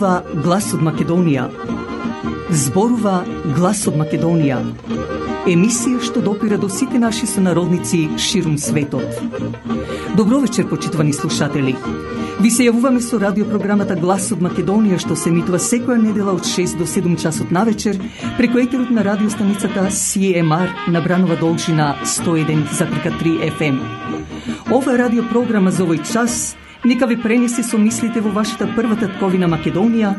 Зборува глас од Македонија. Зборува глас од Македонија. Емисија што допира до сите наши сонародници ширум светот. Добро вечер, почитувани слушатели. Ви се јавуваме со радиопрограмата Глас од Македонија, што се емитува секоја недела од 6 до 7 часот навечер преку етерот на радиостаницата CMR на Бранова должина 101,3 FM. Ова радиопрограма за овој час нека ви пренесе со мислите во вашата прва татковина Македонија,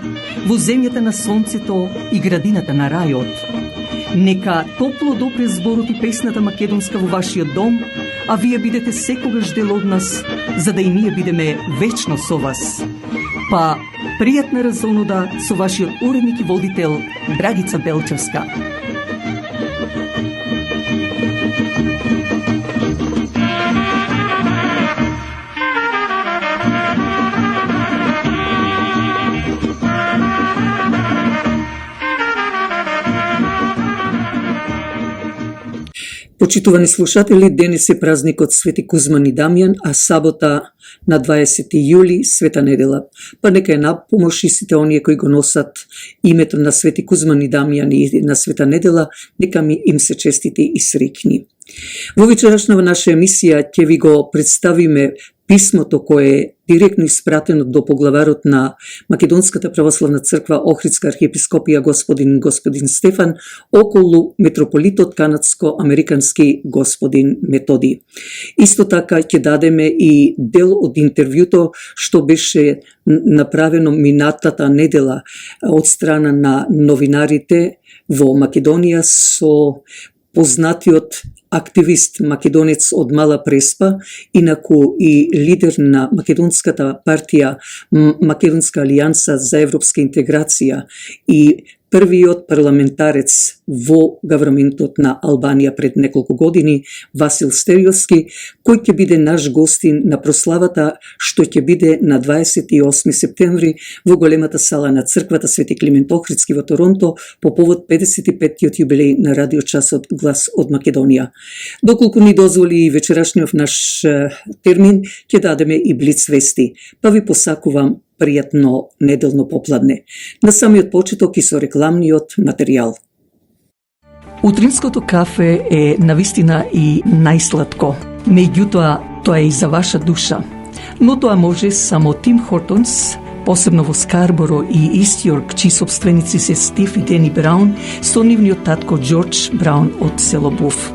во земјата на сонцето и градината на рајот. Нека топло допре зборот и песната македонска во вашиот дом, а вие бидете секогаш дел од нас, за да и ние бидеме вечно со вас. Па, пријатна разонуда со вашиот уредник и водител Драгица Белчевска. Почитувани слушатели, денес е празникот Свети Кузман и Дамјан, а сабота на 20 јули Света недела. Па нека е на помош и сите оние кои го носат името на Свети Кузман и Дамјан и на Света недела, нека им се честити и среќни. Во вечерашната наша емисија ќе ви го представиме писмото кое е директно испратено до поглаварот на Македонската православна црква Охридска архиепископија господин Стефан околу митрополитот канадско-американски господин Методи. Исто така ќе дадеме и дел од интервјуто што беше направено минатата недела од страна на новинарите во Македонија со познатиот активист македонец од Мала Преспа, инаку и лидер на македонската партија Македонска алијанса за европска интеграција и првиот парламентарец во гавраментот на Албанија пред неколку години, Васил Стериовски, кој ќе биде наш гостин на прославата што ќе биде на 28 септември во големата сала на црквата Свети Климент Охридски во Торонто по повод 55-тиот јубилеј на радиочасот Глас од Македонија. Доколку ни дозволи и вечерашниот наш термин, ќе дадеме и блиц вести, па ви посакувам пријатно неделно попладне. На самиот почеток и со рекламниот материјал. Утринското кафе е навистина и најсладко. Меѓутоа, тоа е и за ваша душа. Но тоа може само Тим Хортонс, посебно во Скарборо и Ист Јорк, чии собственици се Стив и Дени Браун, со нивниот татко Џорџ Браун од село Буф.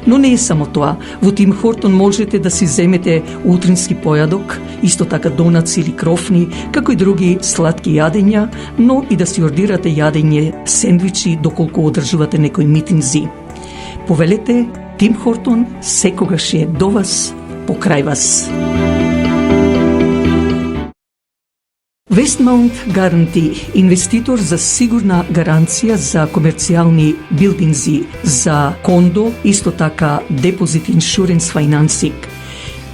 Но не е само тоа. Во Тим Хортон можете да си земете утрински појадок, исто така донаци или крофни, како и други сладки јадења, но и да си ордирате јадење, сендвичи, доколку одржувате некои митинзи. Повелете, Тим Хортон секогаш е до вас, покрај вас. Westmount Guarantee, инвеститор за сигурна гаранција за комерцијални билдинзи, за кондо, исто така депозит иншуренс финансинг.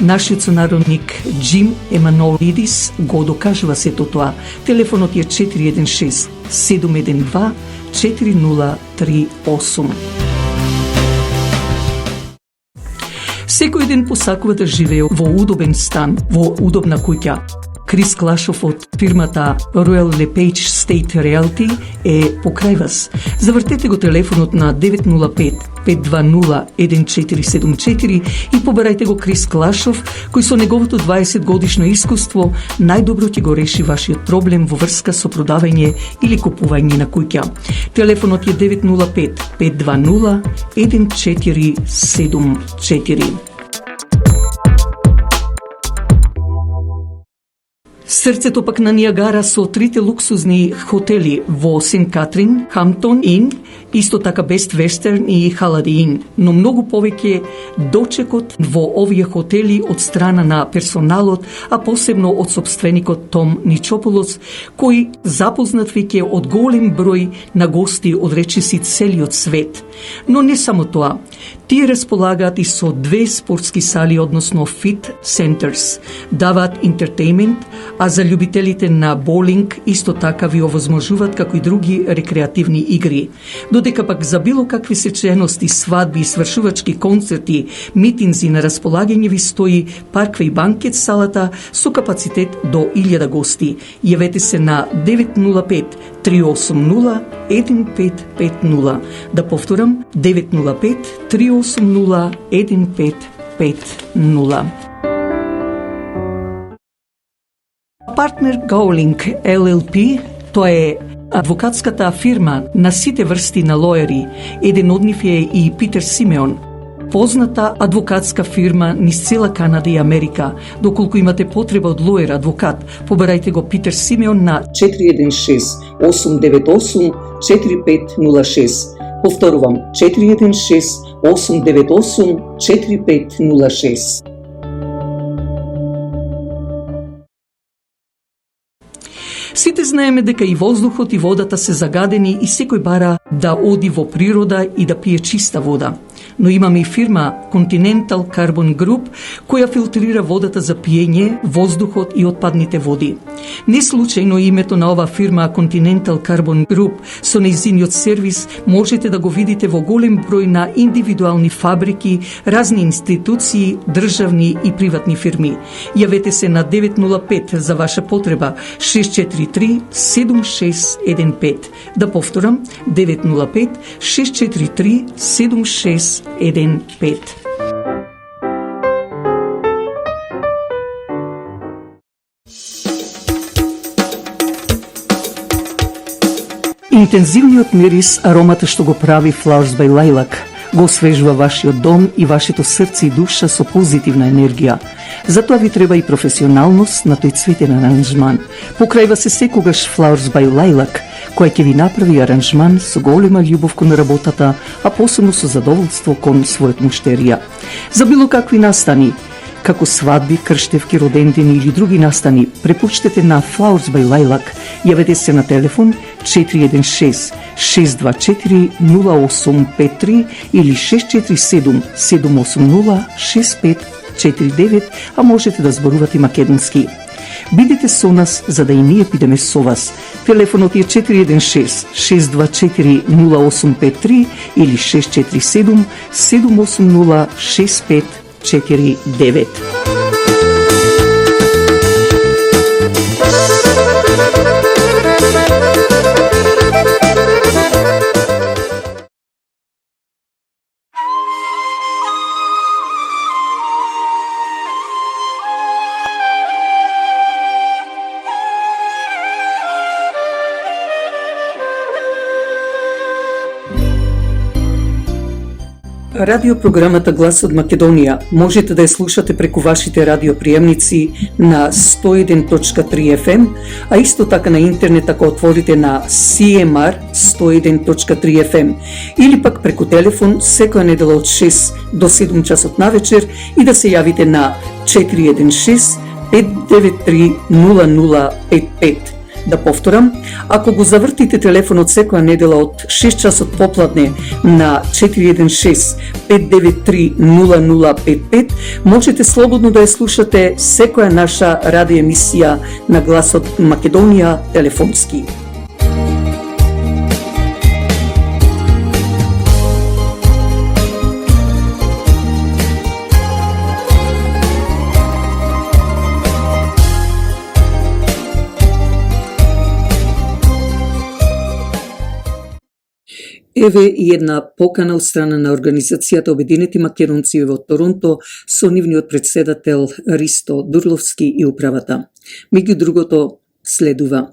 Нашиот сонародник Джим Еманолидис го докажува сето тоа. Телефонот е 416 712 4038. Секој ден посакува да живее во удобен стан, во удобна куќа. Крис Клашов од фирмата Royal LePage State Realty е покрај вас. Завртете го телефонот на 905-520-1474 и побарајте го Крис Клашов, кој со неговото 20 годишно искуство најдобро ќе го реши вашиот проблем во врска со продавање или купување на куќа. Телефонот е 905-520-1474. Срцето пак на Ниагара со трите луксузни хотели во Сент Катрин, Хамптон Ин, исто така Бест Вестерн и Халади Ин, но многу повеќе дочекот во овие хотели од страна на персоналот, а посебно од собственикот Том Ничополос, кој запознат веќе од голем број на гости од речиси целиот свет. Но не само тоа. Тие располагаат и со 2 спортски сали, односно фит centers. Даваат entertainment, а за љубителите на боулинг исто така ви овозможуваат како и други рекреативни игри. До Додека пак за било какви сечености, свадби, свршувачки концерти, митинзи на располагање ви стои парква и банкет салата со капацитет до 1000 гости. Јавете се на 905 380 1550. Да повторам, 905 380 1550. Партнер Гоулинг LLP, тоа е адвокатската фирма на сите врсти на лоери. Еден од нив е и Питер Симеон, позната адвокатска фирма низ цела Канада и Америка. Доколку имате потреба од лоер адвокат, побарајте го Питер Симеон на 416-898-4506. Повторувам, 416-898-4506. Сите знаеме дека и воздухот и водата се загадени и секој бара да оди во природа и да пие чиста вода. Но имаме и фирма Continental Carbon Group која филтрира водата за пиење, воздухот и отпадните води. Не случајно името на ова фирма Continental Carbon Group со нејзиниот сервис можете да го видите во голем број на индивидуални фабрики, разни институции, државни и приватни фирми. Јавете се на 905 за ваша потреба 643-7615. Да повторам, 905-643-7615. Интензивниот мирис, аромата што го прави Flowers by Lilac, го освежува вашиот дом и вашето срце и душа со позитивна енергија. Затоа ви треба и професионалност на тој цветен аранжман. Покрајва се секогаш Flowers by Lilac, кој ќе ви направи аранжман со голема љубов кон работата, а посебно со задоволство кон својот муштерија. За било какви настани, како свадби, крштевки, родендени или други настани, препуштете на Flowers by Lilac. Јавете се на телефон 416-624-0853 или 647-780-6549, а можете да зборувате македонски. Бидете со нас за да и ние бидеме со вас. Телефонот е 416-624-0853 или 647-780-6549. Радиопрограмата Глас од Македонија можете да ја слушате преку вашите радиоприемници на 101.3 FM, а исто така на интернет ако отворите на CMR 101.3 FM или пак преку телефон секоја недела од 6 до 7 часот навечер и да се јавите на 416 593 0055. Да повторам, ако го завртите телефонот секоја недела од 6 часот попладне на 416-593-0055, можете слободно да ја слушате секоја наша радиоемисија на Глас од Македонија телефонски. Еве и една покана од страна на Организацијата Обединети македонци во Торонто со нивниот председател Ристо Дурловски и управата. Меѓу другото следува.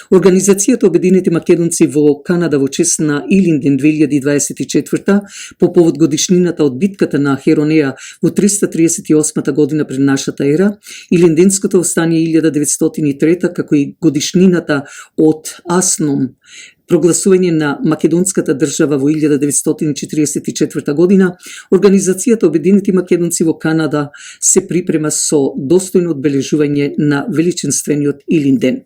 Организацијата Обединети македонци во Канада во чест на Илинден 2024 по повод годишнината од битката на Херонеа во 338 година пред нашата ера, Илинденското встание 1903 како и годишнината од Асном, прогласување на македонската држава во 1944 година, Организацијата Обединети македонци во Канада се припрема со достојно одбележување на величенствениот Илинден.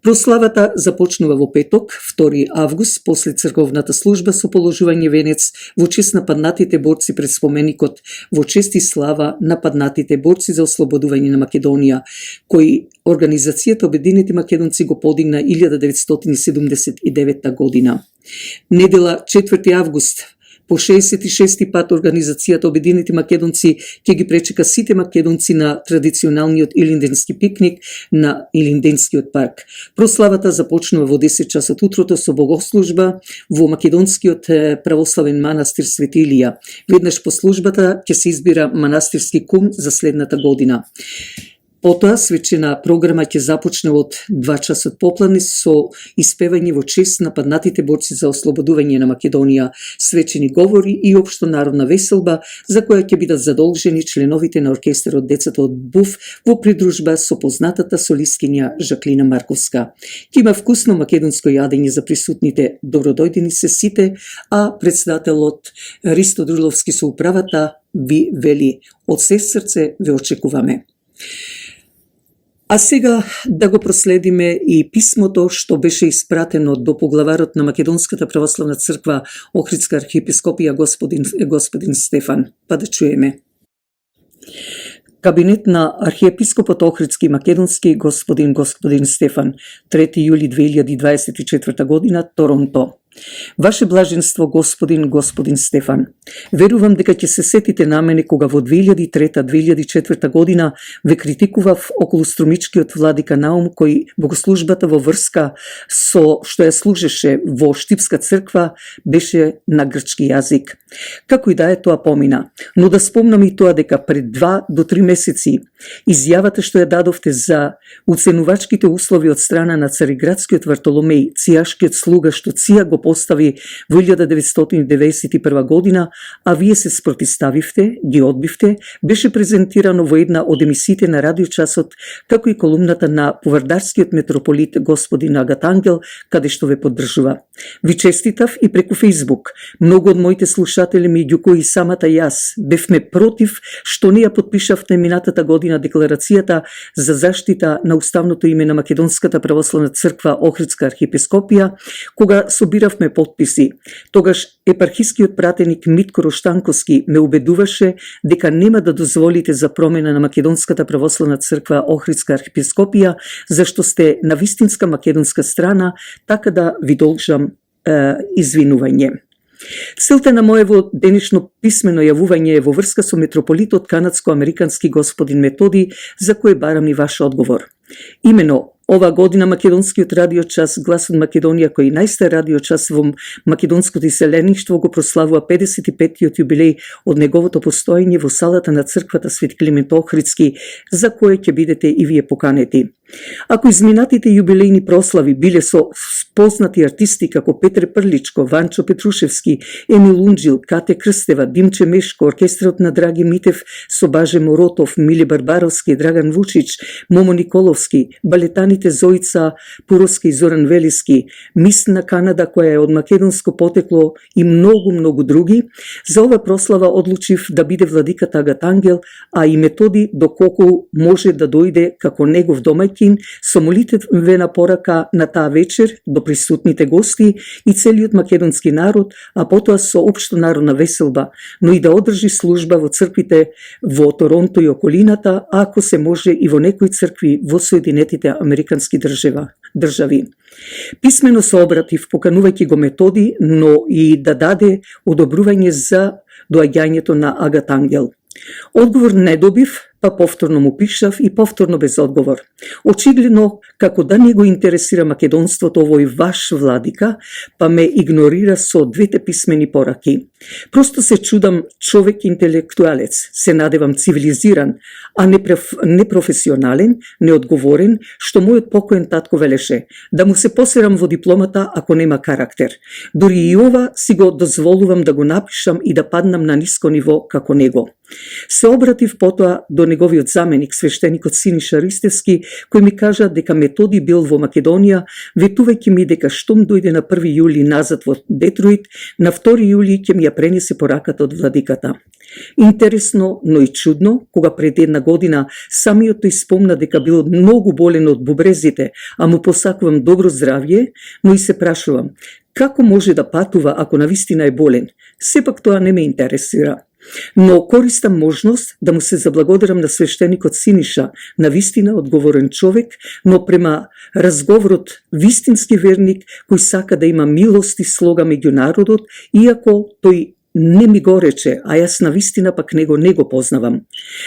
Прославата започнува во петок, 2 август, после црковната служба со положување венец во чест на паднатите борци пред споменикот во чест и слава на паднатите борци за ослободување на Македонија, кој Организацијата Обединети македонци го подигна 1979 година. Недела 4 август, по 66 пат Организацијата Обединети македонци ќе ги пречека сите македонци на традиционалниот илинденски пикник на Илинденскиот парк. Прославата започнува во 10 часот утрото со богослужба во македонскиот православен манастир Свети Илија. Веднаш по службата ќе се избира манастирски кум за следната година. Потоа свечена програма ќе започне од 2 часот попладне со испевање во чест на паднатите борци за ослободување на Македонија, свечени говори и општонародна веселба за која ќе бидат задолжени членовите на оркестарот Децата од Буф во придружба со познатата солисткиња Жаклина Марковска. Ќе има вкусно македонско јадење за присутните, добродојдени се сите, а председателот Ристо Друловски со управата ви вели: од се срце ве очекуваме. А сега да го проследиме и писмото што беше испратено до поглаварот на Македонската православна црква Охридска архиепископија господин Стефан. Па да чуеме. Кабинет на архиепископот Охридски и Македонски господин Стефан, 3 јули 2024 година, Торонто. Ваше блаженство, господин Стефан, верувам дека ќе се сетите на мене кога во 2003-2004 година ве критикував околу струмичкиот владика Наум, кој богослужбата во врска со што ја служеше во Штипска црква беше на грчки јазик. Како и да е, тоа помина, но да спомнам и тоа дека пред 2 до 3 месеци изјавата што ја дадовте за уценувачките услови од страна на цариградскиот Вартоломеј, цијашкиот слуга што Ција го постави во 1991 година, а вие се спротиставивте, ги одбивте, беше презентирано во една од емисиите на радиочасот, како и колумната на повардарскиот митрополит господин Агат Ангел, каде што ве поддржува. Ви честитав и преку Фејсбук. Многу од моите слушатели, меѓу кои самата јас, бевме против што не ја подпишавте минатата година декларацијата за заштита на уставното име на Македонската православна црква Охридска архиепископија, кога собиравме подписи. Тогаш епархискиот пратеник Митко Роштанковски ме убедуваше дека нема да дозволите за промена на Македонската православна црква Охридска архиепископија, зашто сте на вистинска македонска страна, така да ви должам извинување. Целта на моево денешно писмено јавување е во врска со митрополитот канадско-американски господин Методи, за кој барам и ваш одговор. Имено, ова година македонскиот радиочас Глас од Македонија, кој најстар радиочас во македонското иселеништво, го прославува 55-тиот јубилеј од неговото постоење во салата на црквата Свети Климент Охридски, за кое ќе бидете и вие поканети. Ако изминатите јубилејни прослави биле со познати артисти како Петре Прличко, Ванчо Петрушевски, Емил Унџил, Кате Крстева, Димче Мешко, оркестрот на Драги Митев со Баже Моротов, Миле Барбаровски, Драган Вучич, Момо Николовски, балетаните Зоица Пуровски и Зоран Велиски, Мис на Канада која е од македонско потекло и многу други, за ова прослава одлучив да биде владиката Агат Ангел, а и Методи доколку може да дојде како негов домаќин со молитвена порака на таа вечер до присутните гости и целиот македонски народ, а потоа со општонародна веселба, но и да одржи служба во црквите во Торонто и околината, а ако се може и во некои цркви во Соединетите Американски држави. Писмено се обратив поканувајќи го Методи, но и да даде одобрување за доаѓањето на Агат Ангел. Одговор не добив, па повторно му пишав и повторно без одговор. Очигледно, како да не го интересира македонството овој ваш владика, па ме игнорира со двете писмени пораки. Просто се чудам, човек интелектуалец, се надевам цивилизиран, а не професионален, неодговорен, што мојот покоен татко велеше, да му се посерам во дипломата ако нема карактер. Дори и ова си го дозволувам да го напишам и да паднам на ниско ниво како него. Се обратив потоа до неговиот заменик, свештеникот Синиша Ристевски, кој ми кажа дека Методи бил во Македонија, ветувајќи ми дека штом дојде на 1 јули назад во Детройт, на 2 јули ќе ми ја ја пренесе пораката од владиката. Интересно, но и чудно, кога пред една година самиот тој спомна дека бил многу болен од бубрезите, а му посакувам добро здравје, но и се прашувам, како може да патува ако навистина е болен? Сепак тоа не ме интересира. Но користам можност да му се заблагодарам на свештеникот Синиша, навистина одговорен човек, но према разговорот вистински верник кој сака да има милост и слога меѓу народот, иако тој не ми го рече, а јас навистина пак него не го познавам.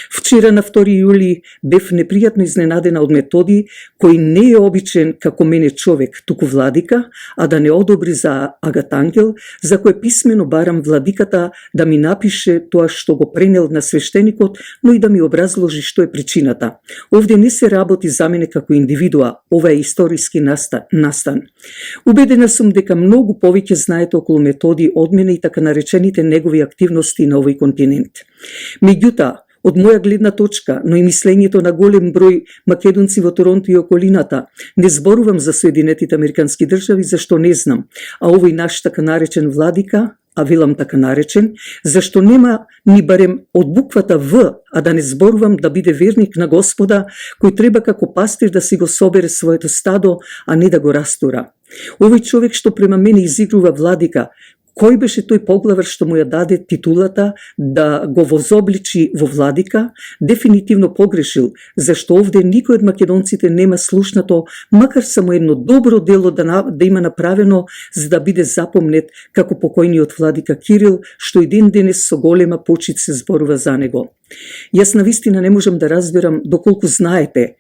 Вчера на 2 јули бев непријатно изненадена од Методи, кој не е обичен како мене човек, туку владика, а да не одобри за Агатангел, за кој писмено барам владиката да ми напише тоа што го пренел на свештеникот, но и да ми образложи што е причината. Овде не се работи за мене како индивидуа, ова е историски настан. Убедена сум дека многу повеќе знаете околу Методи од мене и така наречените негови активности на овој континент. Меѓутоа, од моја гледна точка, но и мислењето на голем број македонци во Торонто и околината, не зборувам за Соединетите Американски држави, зашто не знам, а овој наш така наречен владика, а велам така наречен, зашто нема ни барем од буквата В, а да не зборувам да биде верник на Господа, кој треба како пастир да си го собере своето стадо, а не да го растура. Овој човек што према мене изигрува владика, кој беше тој поглавар што му ја даде титулата да го возобличи во владика, дефинитивно погрешил, зашто овде никој од македонците нема слушнато, макар само едно добро дело да има направено за да биде запомнет како покојниот владика Кирил, што и ден денес со голема почит се зборува за него. Јас навистина не можам да разберам доколку знаете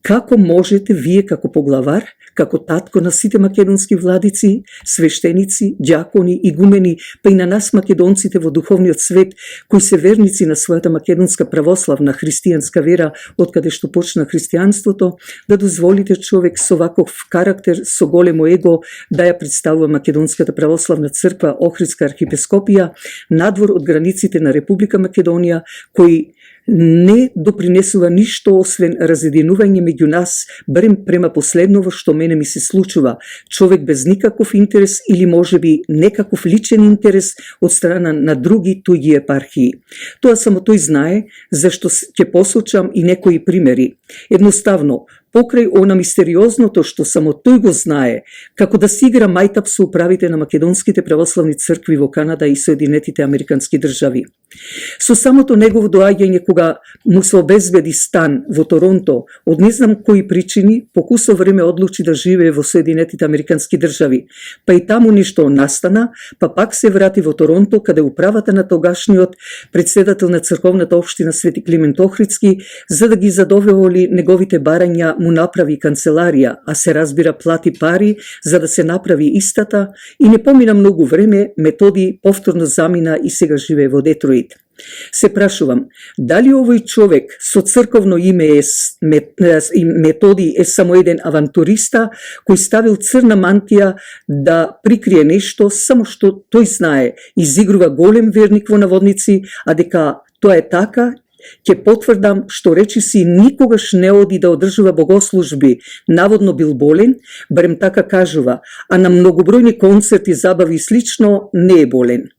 како можете вие како поглавар, како татко на сите македонски владици, свештеници, ѓакони, игумени, па и на нас македонците во духовниот свет, кои се верници на својата македонска православна христијанска вера, од каде што почна христијанството, да дозволите човек со ваков карактер, со големо его, да ја представува Македонската православна црква, Охридска архиепископија, надвор од границите на Република Македонија, кој не допринесува ништо освен разединување меѓу нас, барем према последново што мене ми се случува, човек без никаков интерес или можеби некаков личен интерес од страна на други туѓи епархии. Тоа само тој знае, зашто ќе посочам и некои примери. Едноставно, покрај она мистериозното што само тој го знае, како да си игра мајтап со управите на македонските православни цркви во Канада и Соединетите Американски држави. Со самото негово доаѓање кога му се обезбеди стан во Торонто, од не знам кои причини, по кусо време одлучи да живее во Соединетите Американски држави, па и таму нешто настана, па пак се врати во Торонто, каде управата на тогашниот председател на црковната општина Свети Климент Охридски, за да ги задоволи неговите барања, му направи канцеларија, а се разбира плати пари за да се направи истата и не помина многу време, Методи повторно замина и сега живее во Детройт. Се прашувам, дали овој човек со црковно име Методи е само еден авантуриста кој ставил црна мантија да прикрие нешто, само што тој знае, изигрува голем верник во наводници, а дека тоа е така, ќе потврдам што речиси никогаш не оди да одржува богослужби, наводно бил болен, барем така кажува, а на многобројни концерти, забави и слично не е болен.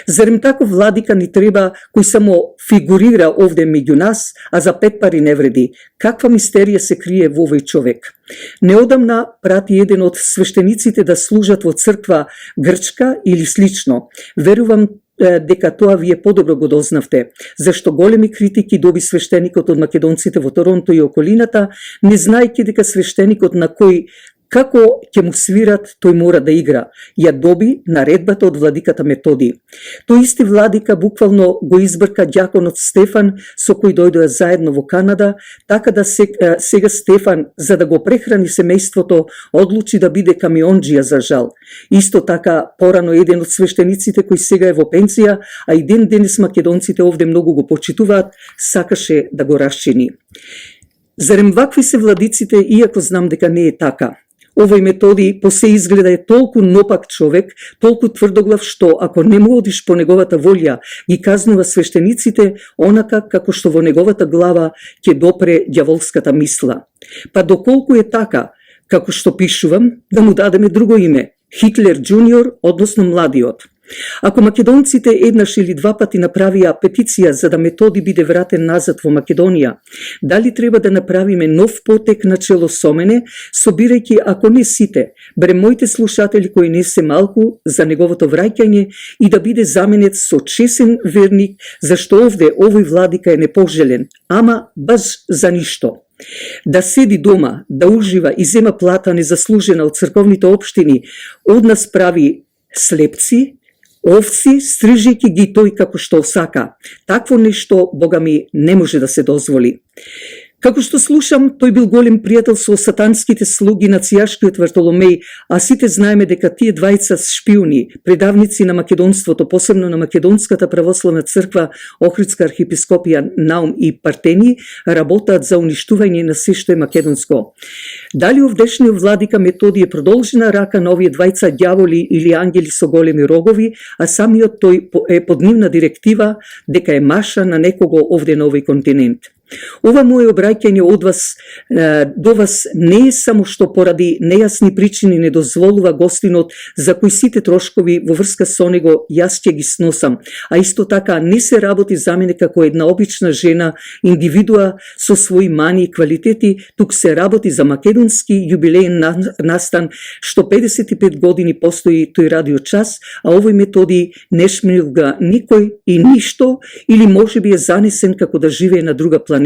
Зарем таков владика ни треба кој само фигурира овде меѓу нас, а за 5 пари не вреди? Каква мистерија се крие во овој човек? Неодамна прати еден од свештениците да служат во црква грчка или слично. Верувам дека тоа вие подобро го дознавте, зашто големи критики доби свештеникот од македонците во Торонто и околината, не знаејќи дека свештеникот на кој како ќе му свират, тој мора да игра. Ја доби наредбата од владиката Методи. Тој исти владика буквално го избрка ѓаконот Стефан, со кој дојдоа заедно во Канада, така да сега Стефан, за да го прехрани семејството, одлучи да биде камионџија за жал. Исто така, порано еден од свештениците кој сега е во пензија, а и ден денес македонците овде многу го почитуваат, сакаше да го расчини. Зарем вакви се владиците, иако знам дека не е така? Овој Методи по се изгледа е толку напак човек, толку тврдоглав што ако не му одиш по неговата волја, ги казнува свештениците онака како што во неговата глава ќе допре ѓаволската мисла. Па доколку е така, како што пишувам, да му дадеме друго име, Хитлер Джуниор, односно младиот. Ако македонците еднаш или два пати направија петиција за да Методи биде вратен назад во Македонија, дали треба да направиме нов потек на чело со мене, собирајќи ако не сите, барем моите слушатели кои не се малку за неговото враќање и да биде заменет со чесен верник, зашто овде овој владика е непожелен, ама баш за ништо. Да седи дома, да ужива и зема плата незаслужена од црковните општини, од нас прави слепци, овци, стрижејќи ги тој како што сака. Такво нешто, Бога ми, не може да се дозволи. Како што слушам, тој бил голем пријател со сатанските слуги на цијашкиот Вартоломеј, а сите знаеме дека тие двајца шпиони, предавници на македонството, посебно на Македонската православна црква, Охридска архиепископија Наум и Партени, работаат за уништување на се што е македонско. Дали овдешниот владика Методи е продолжена рака на овие двајца ѓаволи или ангели со големи рогови, а самиот тој е под нивна директива дека е маша на некого овде на овој континент. Ова моје обраќање од вас до вас не е само што поради нејасни причини не дозволува гостинот за кои сите трошкови во врска со него јас ќе ги сносам, а исто така не се работи за мене како една обична жена, индивидуа со своји мани и квалитети, тук се работи за македонски јубилеен настан што 55 години постои тој радиочас, а овој Методи не шмилга никој и ништо или можеби е занесен како да живее на друга планета.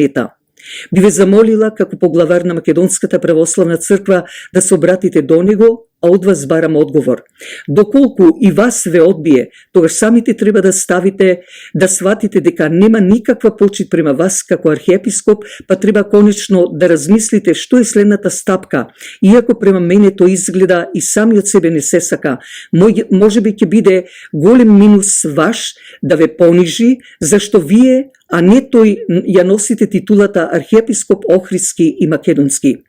Би ве замолила како поглавар на Македонската православна црква да се обратите до него, а од вас барам одговор. Доколку и вас ве одбие, тогаш самите треба да сватите дека нема никаква почит према вас како архиепископ, па треба конечно да размислите што е следната стапка. Иако према мене тоа изгледа и сами од себе не се сака, можеби ќе биде голем минус ваш да ве понижи, зашто вие, а не тој ја носите титулата архиепископ Охридски и Македонски.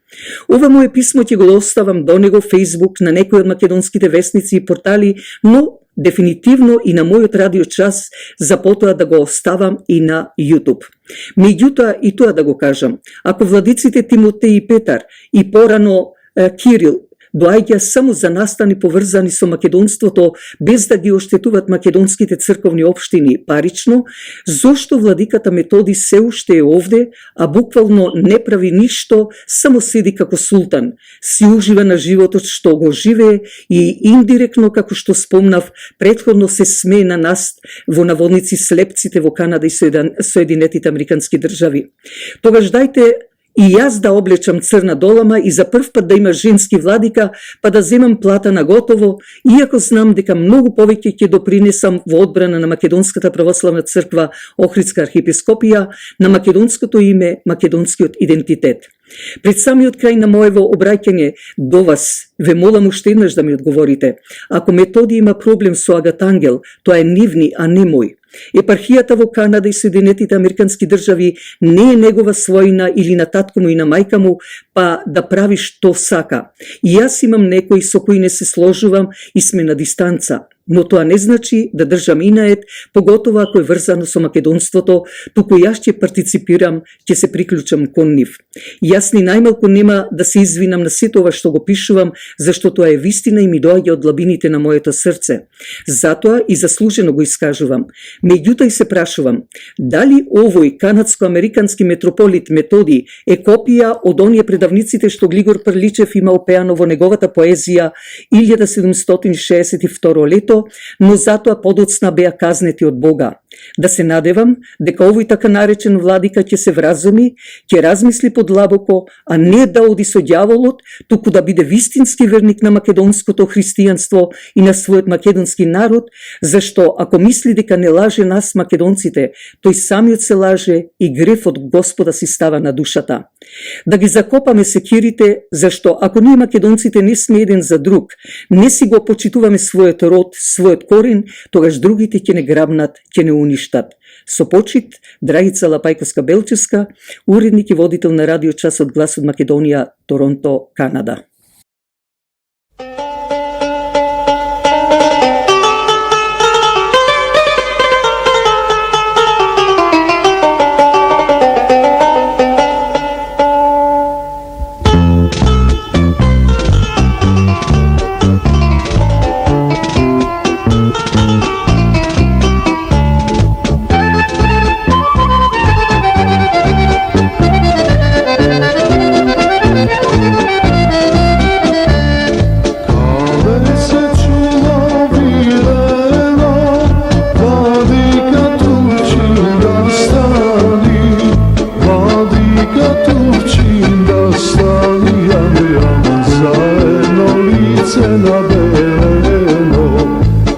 Ова моје писмо ќе го оставам до него Facebook, на некои од македонските вестници и портали, но дефинитивно и на мојот радиочас, за потоа да го оставам и на YouTube. Меѓутоа и тоа да го кажам, ако владиците Тимотеј и Петар и порано Кирил доаѓа само за настани поврзани со македонството, без да ги оштетуваат македонските црковни општини парично, зошто владиката Методи се уште е овде, а буквално не прави ништо, само седи како султан, си ужива на животот што го живее и индиректно, како што спомнав, претходно се смее на нас, во наводници слепците во Канада и Соединетите Американски држави. Тогаш дајте и јас да облечам црна долама и за прв пат да има женски владика, па да земам плата на готово, иако знам дека многу повеќе ќе допринесам во одбрана на Македонската православна црква Охридска архиепископија, на македонското име, македонскиот идентитет. Пред самиот крај на моево обраќање до вас, ве молам уште еднаш да ми одговорите. Ако Методи има проблем со Агатангел, тоа е нивни, а не мој. Епархијата во Канада и Соединетите Американски држави не е негова својна или на татко му и на мајка му, па да прави што сака. И јас имам некои со кои не се сложувам и сме на дистанца. Но тоа не значи да држам инаед, поготово ако е врзано со македонството, туку јас ќе партиципирам, ќе се приклучам кон нив. Јас ни најмалку нема да се извинам на сето ова што го пишувам, зашто тоа е вистина и ми доаѓа од длабините на моето срце. Затоа и заслужено го искажувам. Меѓутоа и се прашувам, дали овој канадско-американски митрополит Методи е копија од оние предавниците што Глигор Прличев има опеано во неговата поезија 1762 лето, но затоа подоцна беа казнети од Бога. Да се надевам дека овој така наречен владика ќе се вразуми, ќе размисли подлабоко, а не да оди со ѓаволот, туку да биде вистински верник на македонското христијанство и на својот македонски народ, зашто ако мисли дека не лаже нас македонците, тој самиот се лаже и грефот Господа си става на душата. Да ги закопаме секирите, зашто ако ние македонците не сме еден за друг, не си го почитуваме својот род, својот корен, тогаш другите ќе не грабнат, ќе не уништат. Со почит, Драгица Лапајковска-Белчевска, уредник и водител на радиочас од Глас од Македонија, Торонто, Канада. lice na beleno,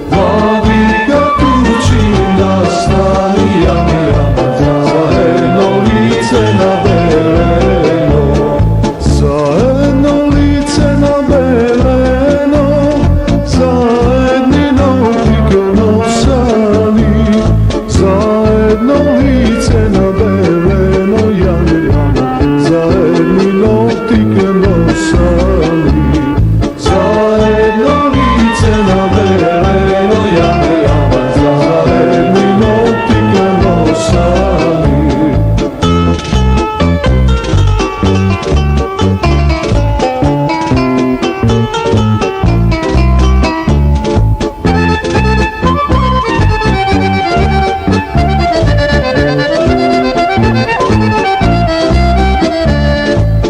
vladika Turčina stani jame jama, zajedno lice na beleno, zajedno lice na beleno, zajedni nautike nosali, zajedno lice na beleno, jame jama, zajedni nautike nosali, zajedno lice na beleno, jame jama, zajedni nautike nosali.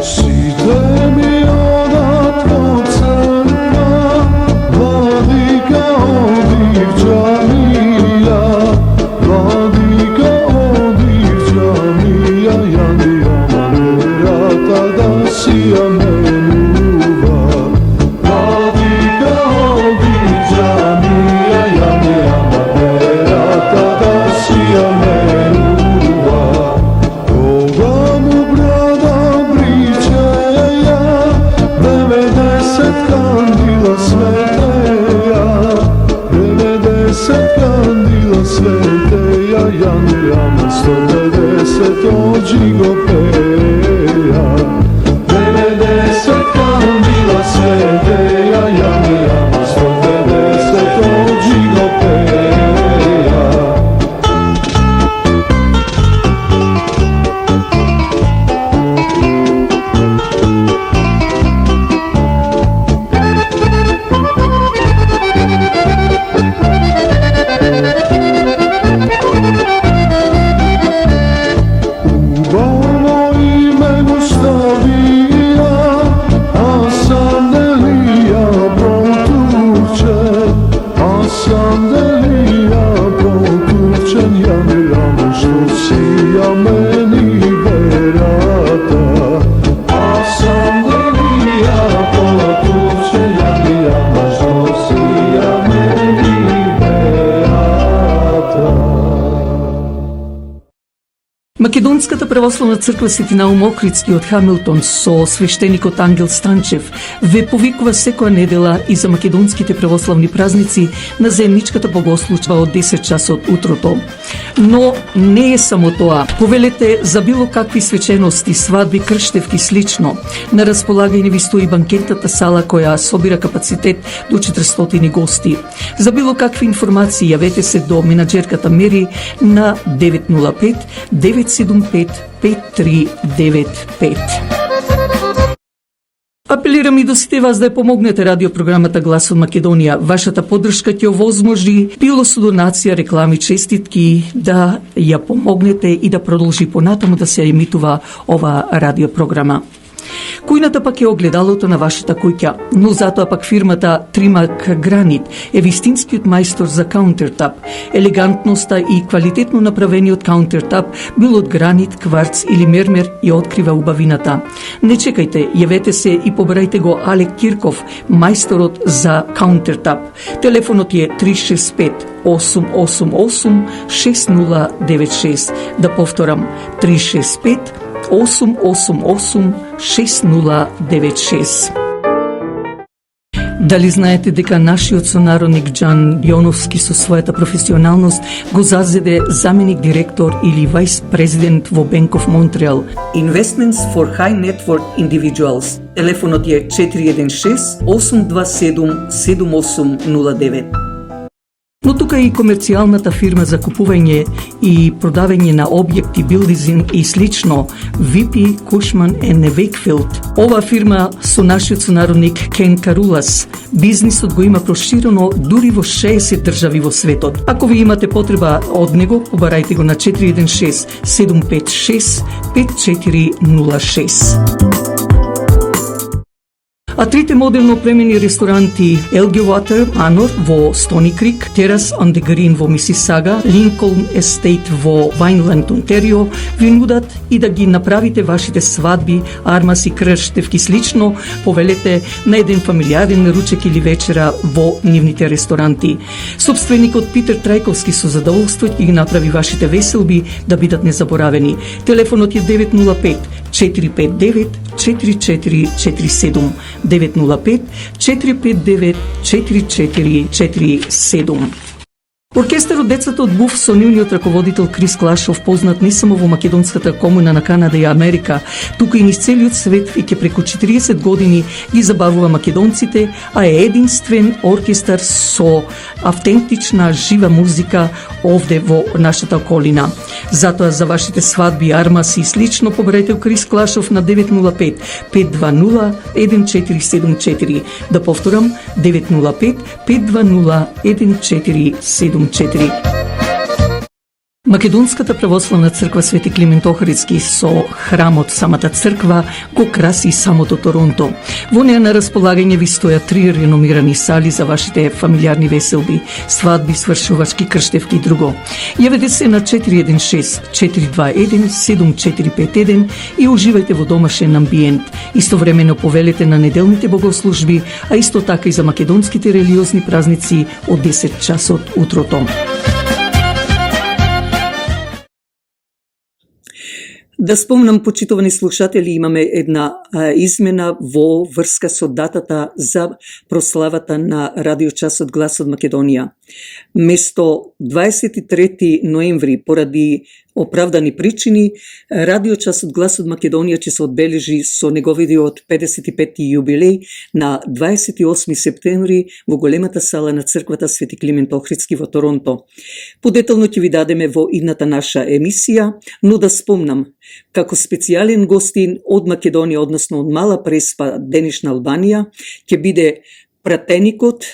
Side mi odat od crkva, vladika odiv džamija, vladika odiv džamija, jami jama verata da si amenuva, vladika odiv džamija, jami jama verata da si amenuva. Koga mu brada pričeja, 90 kandila sveteja, 90 kandila sveteja, jame jame 150 ođigo peja, 90 kandila sveteja, jame jame 150 ođigo peja. Ubano imenu stavija, a sam delija proturčen, a sam delija proturčen, jame jame što si ja meni verata, a sam delija proturčen, jame jame što si ja meni verata. Македонската православна црква Свети Наум Охридски од Хамилтон со свештеникот Ангел Станчев ве повикува секоја недела и за македонските православни празници на заедничката богослужба од 10 часот утрото. Но не е само тоа. Повелете за било какви свечености, свадби, крштевки слично. На располагање ви стои банкетната сала која собира капацитет до 400 гости. За било какви информации јавете се до менаџерката Мери на 905 975 5395. Апелирам и до сите вас да ја помогнете радиопрограмата Глас од Македонија. Вашата поддршка ќе овозможи било со донација, реклами, честитки да ја помогнете и да продолжи понатаму да се емитува ова радиопрограма. Кујната пак е огледалото на вашата куќа, но затоа пак фирмата Тримак Гранит е вистинскиот мајстор за каунтертап. Елегантноста и квалитетно направениот каунтертап, бил од гранит, кварц или мермер, ја открива убавината. Не чекајте, јавете се и побарајте го Алек Кирков, мајсторот за каунтертап. Телефонот е 365 888 6096. Да повторам, 365 888 6096. Дали знаете дека нашиот сонародник Џан Јоновски со својата професионалност го зазеде заменик директор или вајс президент во Bank of Montreal? Investments for High Net Worth Individuals. Телефонот е 416 827 7809. Но тука е и комерцијалната фирма за купување и продавање на објекти, билдинг и слично, VP Cushman & Wakefield. Ова фирма со нашиот сонародник Кен Карулас. Бизнисот го има проширено дури во 60 држави во светот. Ако ви имате потреба од него, побарајте го на 416 756 5406. А трите модерно опремени ресторанти Elgin Water Manor во Стони Крик, Terrace on the Green во Мисисага, Lincoln Estate во Вајнланд, Онтерио, ви нудат и да ги направите вашите свадби, армаси, крштевки слично, повелете на еден фамилиарен ручек или вечера во нивните ресторанти. Собственикот Питер Трајковски со задоволство ќе ги направи вашите веселби да бидат незаборавени. Телефонот е 905 459 4447 905 459 4447. Оркестарот Децата од Буф со нивниот раководител Крис Клашов, познат не само во македонската комуна на Канада и Америка, туку и низ целиот свет и ќе преку 40 години ги забавува македонците, а е единствен оркестар со автентична жива музика овде во нашата околина. Затоа за вашите свадби, армаси и слично побрајте Крис Клашов на 905 520 1474. Да повторам, 905 520 1474. Македонската православна црква Свети Климент Охридски со храмот самата црква го краси самото Торонто. Во неа на располагање ви стојат 3 реномирани сали за вашите фамилиарни веселби, свадби, свршувачки, крштевки и друго. Јавете се на 416 421 7451 и уживајте во домашен амбиент. Истовремено повелете на неделните богослужби, а исто така и за македонските религиозни празници од 10 часот утрото. Да спомнам, почитувани слушатели, имаме една измена во врска со датата за прославата на радиочасот Глас од Македонија. Место 23 ноември, поради оправдани причини, радиочасот Глас од Македонија ќе се одбележи со неговиот 55-ти јубилеј на 28 септември во големата сала на црквата Свети Климент Охридски во Торонто. Подетално ќе ви дадеме во идната наша емисија, но да спомнам, како специјален гостин од Македонија, односно од Мала Преспа, денешна Албанија, ќе биде пратеникот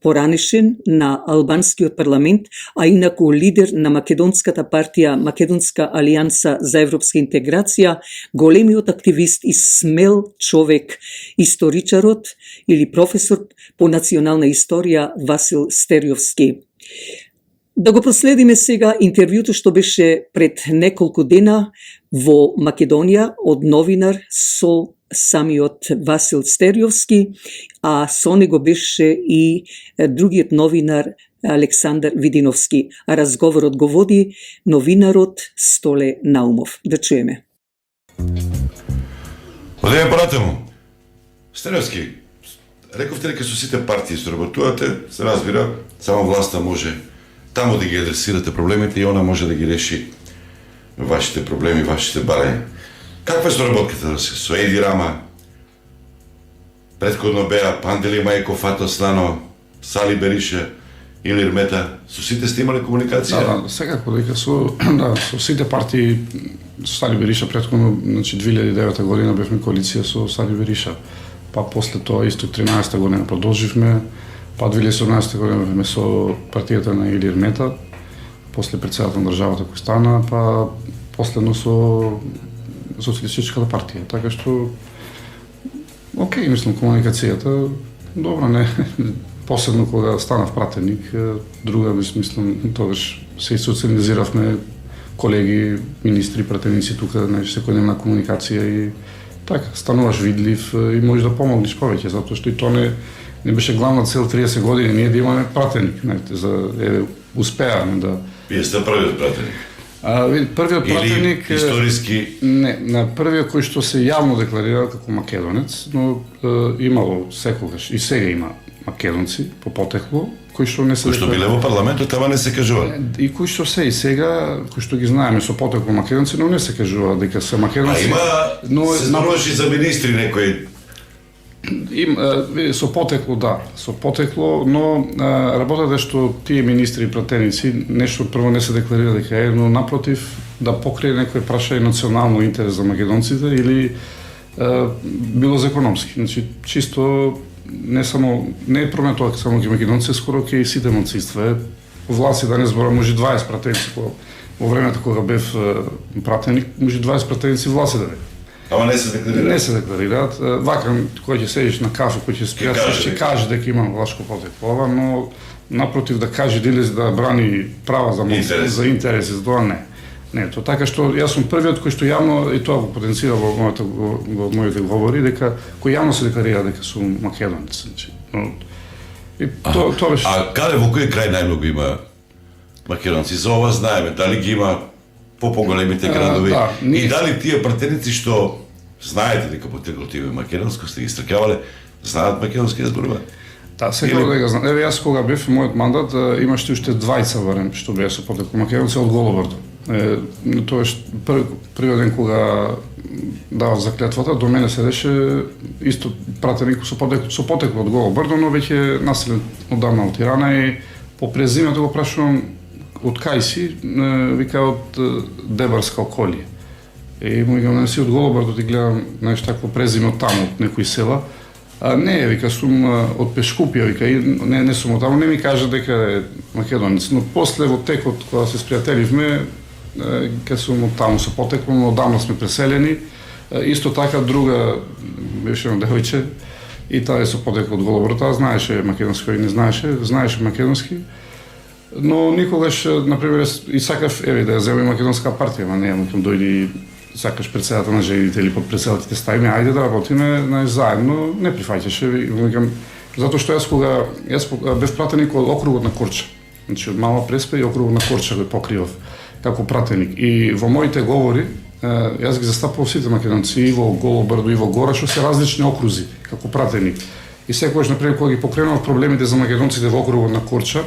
поранешен на албанскиот парламент, а инаку лидер на македонската партија Македонска алијанса за европска интеграција, големиот активист и смел човек, историчарот или професор по национална историја Васил Стериовски. Да го проследиме сега интервјуто што беше пред неколку дена во Македонија од новинар со самиот Васил Стериовски, а со него беше и другиот новинар Александар Видиновски. А разговорот го води новинарот Столе Наумов. Да чуеме. Одеме понатаму. Стериовски, рековте дека со сите партии соработувате, се разбира, само власта може таму да ги адресирате проблемите и она може да ги реши вашите проблеми, вашите барања. Каква е соработката со Еди Рама? Предходно беа Пандели Мајко, Фато Снано, Сали Бериша, Илир Мета. Со сите сте имали комуникација? Да, секако дека со сите партии, со Сали Бериша предходно, значи 2009 година бевме коалиција со Сали Бериша. Па после тоа исто 13 година продолживме, па 2017 година бевме со партијата на Илир Мета, после председател на државата кој стана, па последно со Социјалистичката партија, така што окей, мислам, комуникацијата добра, не посебно кога станав пратеник, друга мислам, тогаш се социализиравме колеги, министри, пратеници тука, секојдневна комуникација и така, стануваш видлив и можеш да помогнеш повеќе, затоа што и тоа не беше главна цел 30 години, ние да имаме пратеник, успеавме да... Вие сте првиот пратеник? Првиот пратеник... Или историски... Не, на првиот кој што се јавно декларира како македонец, но имало секогаш, и сега има македонци по потекло, кои што не се... Кои што биле во парламентот, ама не се кажува. И кои што се и сега, кои што ги знаеме со потекло македонци, но не се кажува дека се македонци. А има, се зборуваше за министри некои... Со потекло, да, со потекло, но работата е што тие министри и пратеници нешто прво не се декларира дека е, но напротив да покрие некој прашање национално интерес за македонците или било за економски. Значи, чисто не е проблем тоа само ке македонци, скоро ке и сите малцинства. Власи да не зборам, може 20 пратеници во времето кога бев пратеник, може 20 пратеници власи да бе. Ама не се декларира. Не се декларираат. Вака, кој ќе седиш на кафе, кој ќе спијат, ќе каже дека има влашко потекло, но напротив да каже дали да брани права за интереси, за тоа не. Не, тоа така што јас сум првиот кој што јавно и тоа го потенцира во моите говори дека кој јавно се декларира дека сум македонец, значи. И тоа беше. А каде во кој крај најмногу има македонци? За ова знаеме, дали ги има по поголемите градови? Да, и дали тие пратеници што знаете дека потеклото има македонско, сте ги стрекавале, знаат македонски да зборуваат? Да, секој да го знам. Еве јас кога бев мојот мандат, имаше уште двајца барем што беа со потекло македонци од Голобрдо. Тоа е првиот ден кога давав заклетвата, до мене седеше исто пратеник со потекло од Голобрдо, но веќе населен одамна од Тирана и по презимето го прашувам од кај си, вика од Дебарска околие. И му викам, не си од Голобрдо, ти гледам нешто такво презиме од таму, од некои села. Не, вика, сум од Пешкупија, вика, и не сум од таму, не ми кажа дека е македонец, но после во текот, кога се спријателивме, ке сум од таму се потекло, но одамна сме преселени. Исто така друга беше едно девојче, и таа е со потекло од Голобрдо, таа знаеше македонски, не знаеше македонски, но никогаш, например, и сакав, еве, да ја земе македонска партија, ма не, му дојди сакаш председател на жените или подпредседателите ставиме, ајде да работиме заедно, не прифаќаше, викам, затоа што јас бев пратеник од округот на Корча. Значи од Мала Преспа и округот на Корча го покривав како пратеник. И во моите говори јас ги застапував сите македонци и во Голобрдо и во Гора, што се различни окрузи како пратеник. И секогаш, например, кога ги покренував проблемите за македонците во округот на Корча,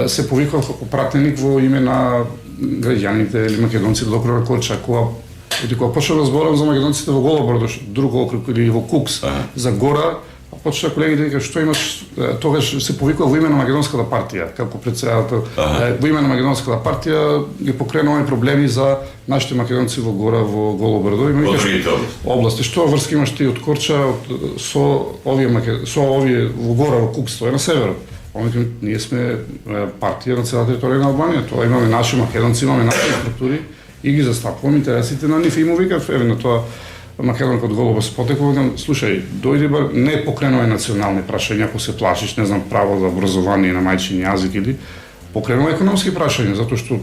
се повикував како пратеник во име на граѓаните или македонците од округот на Корча. Кога почнав да зборам за македонците во Голобрдо, друг округ или во Кукс, за Гора, почна колегите дека што имаш, тогаш се повикува во име на македонската партија, како председател, во име на македонската партија ги покренуваме проблеми за нашите македонци во Гора, во Голобрдо. Области, што врски имаш ти од Корча со овие во Гора, во Кукс, тоа е на северот. Ние сме партија на цела територија на Албанија, тоа имаме наши македонци, имаме наши структури и ги застапувам интересите на нив. И му викав, еве на тоа македонка од Голобрдо се потекло, слушај, дојди бар, не покренувај национални прашања, ако се плашиш, не знам, право за образование на мајчин јазик или покренувај економски прашања, затоа што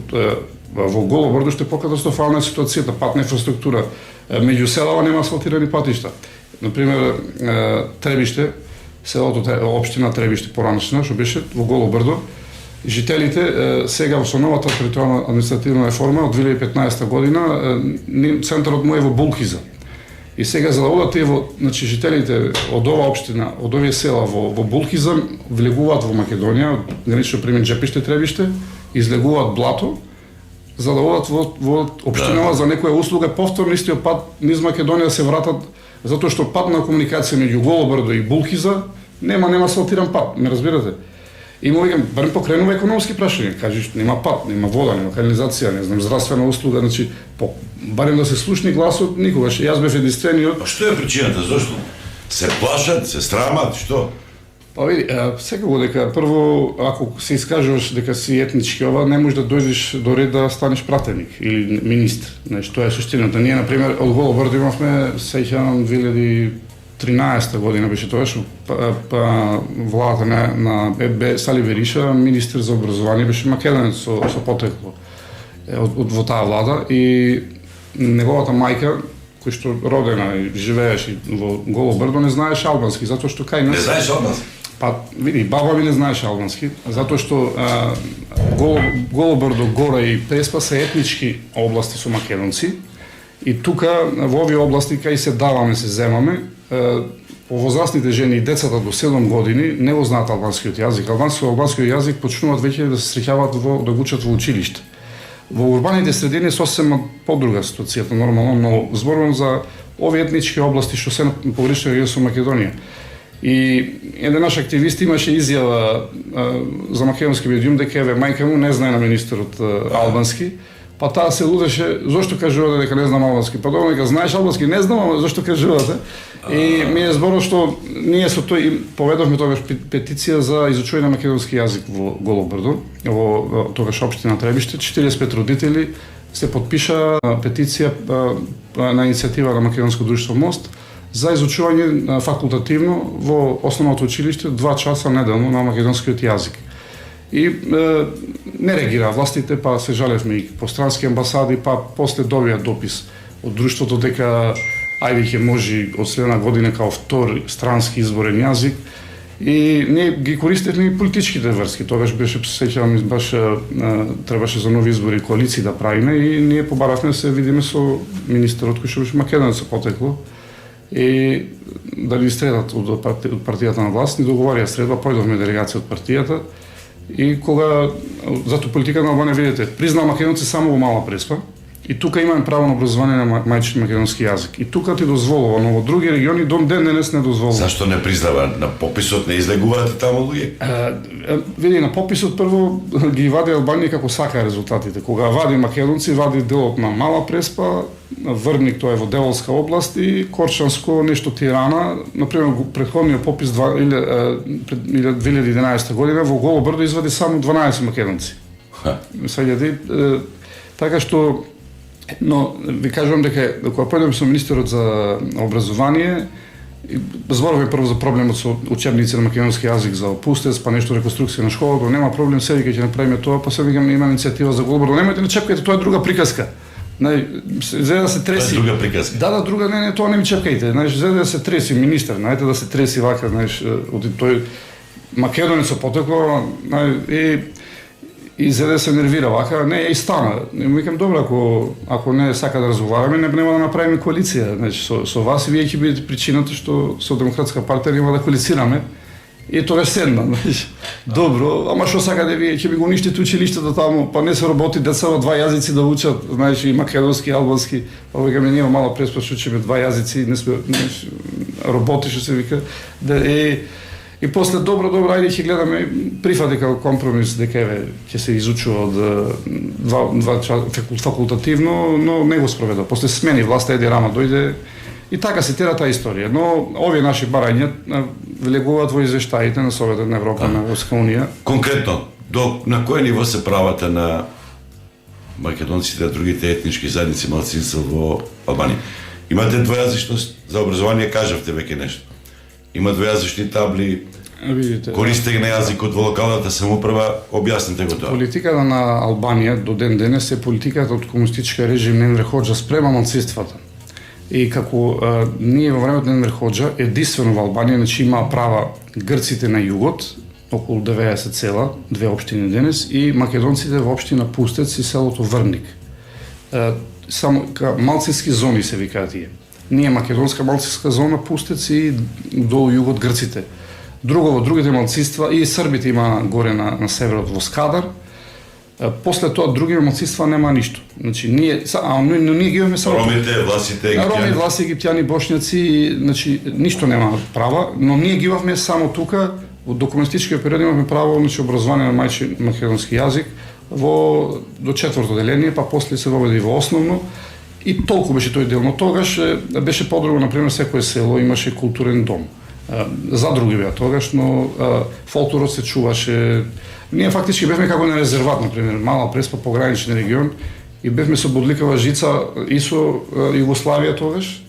во Голобрдо што е покатастрофална ситуацијата, патна инфраструктура, меѓу селава нема асфалтирани патишта. Например, Требиште, селото општина Требиште поранешна, што беше во Голобрдо, жителите сега со новата територијална административна реформа од 2015 година центарот му е во Булхиза. И сега за да одат значи жителите од ова општина, од овие села во Булхиза влегуваат во Македонија, гранично премин Джепиште, Требиште, излегуваат блато, за да одат во општинава за некоја услуга, повторно истиот пат низ Македонија се вратат, затоа што пат на комуникација меѓу Голобрдо и Булхиза нема асфалтиран пат, ме разбирате? И му викам, барем покренува економски прашања, кажеш нема пат, нема вода, нема канализација, не знам, здравствена услуга, значи барем да се слушни гласот никогаш. Јас бев единствениот. А што е причината? Зошто? Се плашат, се срамат, што? Па види, секако дека прво, ако се искажуваш дека си етнички ова, не можеш да дојдеш до ред да станеш пратеник или министр. Значи, тоа е суштината. Ние, например, од Голобрдо имавме, сеќавам 2013 година беше тоа што владата на Сали Бериша, министер за образование, беше македонец со потекло во таа влада и неговата мајка, кој што родена и живееше во Голобрдо, не знаеше албански, затоа што кај нас... Не знаеш албански? Па, види, баба ми не знаеше албански, затоа што Голобрдо, Гора и Преспа се етнички области со македонци и тука, во овие области, кај се даваме, се земаме, повозрастните жени и децата до 7 години не го знаат албанскиот јазик. Албанскиот јазик почнуваат веќе да се среќаваат да го учат во училиште. Во урбаните средини сосема подруга ситуацијата, нормално, но зборувам за овие етнички области што се на погранични региони со Македонија. И еден наш активист имаше изјава за македонски медиум дека еве мајка му не знае на министерот албански, па таа се лудеше, зошто кажувате дека не знам албански? Па добро, дека знаеш албански, не знам, ама зошто кажувате? И ми е зборно што ние со тој поведовме тогаш петиција за изучување на македонски јазик во Голобрдо, во тогаш општина Требиште, 45 родители се подпиша петиција на иницијатива на Македонско друштво Мост за изучување факултативно во основното училиште 2 часа неделно на македонскиот јазик. И не реагира властите, па се жалевме и по странски амбасади, па после добија допис од друштвото дека ајде ќе може од следна година као втор странски изборен јазик. И ние ги користевме и политичките врски. Тогаш беше, сеќавам, баш требаше за нови избори коалиции да правиме и ние побаравме да се видиме со министерот кој што беше македонец потекло и да ни средат од партијата на власт, ни договарија средба, појдовме делегација од партијата и кога зато политика на Албанија, видите, признаа македонци само во Мала Преспа и тука имаме право на образование на мајчин македонски јазик. И тука ти дозволува, но во други региони до ден денес не дозволува. Зашто не признава? На пописот не излегуваат таму луѓе? Види, на пописот прво ги вади Албанија како сака резултатите. Кога вади македонци, вади делот на Мала Преспа, Врник, тоа е во Деволска област, и Корчанско, нешто Тирана. Например, претходниот попис 2011 година во Голо Брдо извади само 12 македонци. Така што, но ви кажувам дека кога појдем со министерот за образование, зборовме прво за проблемот со учебници на македонски јазик за Пустец, па нешто реконструкција на школата, нема проблем, сега ќе направиме тоа, па сега има иницијатива за Голо Брдо. Немојте не чепкајте, тоа е друга приказка. За да се треси. Друга приказка. Да, друга, не, тоа не ми чепкајте. За да се треси министер, најте да се треси вака, од тој македонецот потекло, и за да се нервира вака, не и стана. Викам, добро, ако не сака да разговараме, нема да направиме коалиција. Со вас и вие ќе бидете причината што со Демократска партија нема да коалицираме. И тогаш седна, добро, ама што сакате вие, ќе ми го уништите училиштето таму, па не се работи деца во 2 јазици да учат, и македонски, и албански, па викаме ние Мала Преспа што учиме 2 јазици, не сме роботи што се вика, и после добро, ајде ќе гледаме, прифати како компромис дека ќе се изучува од 2 факултативно, но не го спроведа. После смени власта Еди Рама дојде и така се тера таа историја. Но овие наши барања влегуваат во извештаите на Советот на Европа, на Европска унија. Конкретно, на кој ниво се правата на македонците и другите етнички заедници малцинства во Албанија? Имате двојазичност за образование, кажавте веќе нешто. Има двојазични табли, користење на јазикот во локалната самоуправа, објасните го тоа. Политиката на Албанија до ден денес е политиката од комунистички режим на Енвер Хоџа спрема малцинствата. И како ние во времето на Енвер Хоџа, единствено во Албанија, има права грците на југот, околу 90 села, 2 општини денес, и македонците во општина Пустец и селото Врник. Само малцински зони се викаат тие. Ние македонска малцинска зона Пустец и долу југот грците. Друго во другите малцинства и србите има горе на северот во Скадар. После тоа други малцинства нема ништо. Значи ние ги имаме само ромите, власите, египтјани. Власи, египтјани, бошњаци, значи ништо нема права, но ние ги имавме само тука во комунистичкиот период имавме право на образование на мајчин македонски јазик до 4-то деление, па после се воведе и во основно. И толку беше тој дел, но тогаш беше подруго, например, секое село имаше културен дом. Задруги беа тогаш, но фолклорот се чуваше. Ние фактички бевме како на резерват, например, Мала Преспа, пограничен регион, и бевме со бодликава жица и со Југославија тогаш,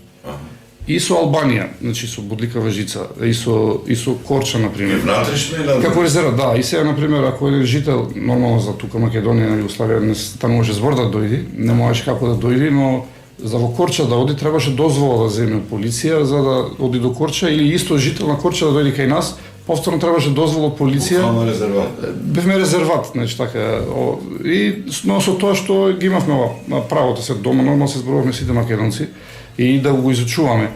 и со Албанија, значи со бодликава жица, и со Корча, например. И внатрешно или како резерват, да. И сега, например, ако еден жител, нормално за тука Македонија, на Југославија, не стануваше збор да дојди, не можеше како да дојди, но за во Корча да оди требаше дозвола да земе од полиција за да оди до Корча, или исто жител на Корча да дојде кај нас, повторно требаше дозвола од полиција. Буквално резерват. Бевме резерват, значи така. Но со тоа што ги имавме правото се дома, нормално се зборувавме сите македонци и да го изучуваме.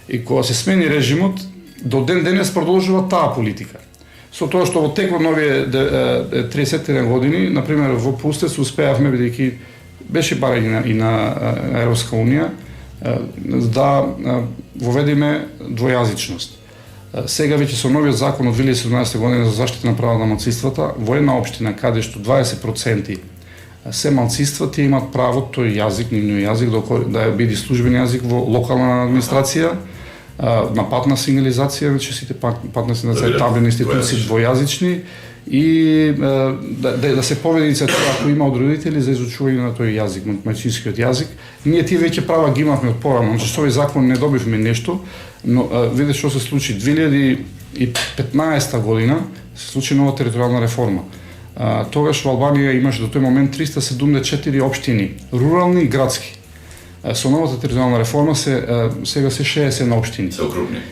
И кога се смени режимот, до ден денес продолжува таа политика. Со тоа што во текот на овие 30 години, например во Пустец успеавме, бидејќи беше барање и на Европска унија, да воведеме двојазичност. Сега веќе со новиот закон од 2017 година за заштита на права на малцинствата, во една општина каде што 20% се малцинства, тие имаат право тој јазик, нивниот јазик да биде службен јазик во локална администрација, на патна сигнализација, значи сите патна сигнализација, таблени институции двојазични, и да се поведе инициатива ако има од родители за изучување на тој јазик, мајчинскиот јазик. Ние тие веќе права ги имавме од порано, значи со овој закон не добивме нешто, но видите што се случи 2015 година се случи нова територијална реформа. Тогаш во Албанија имаше до тој момент 374 општини, рурални и градски. Со новата територијална реформа сега се 60 општини.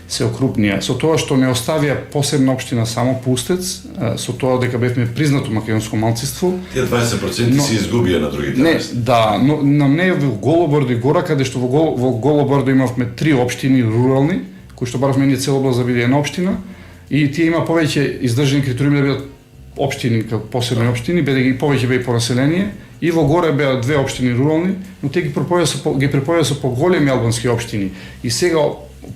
Се окрупнија. Со тоа што не оставија посебна општина само Пустец, со тоа дека бевме признато македонско малцинство. Тие 20% се изгубија на другите места. Да, но не во Голобордо и Гора, каде што во Голобордо имавме 3 општини рурални, кои што баравме ние цела област да биде една општина, и тие има повеќе издржани критериуми да бидат општини, како посебни општини, бидејќи повеќе беа по население. И во горе беа 2 општини рурални, но те ги припоја со поголеми албански општини. И сега,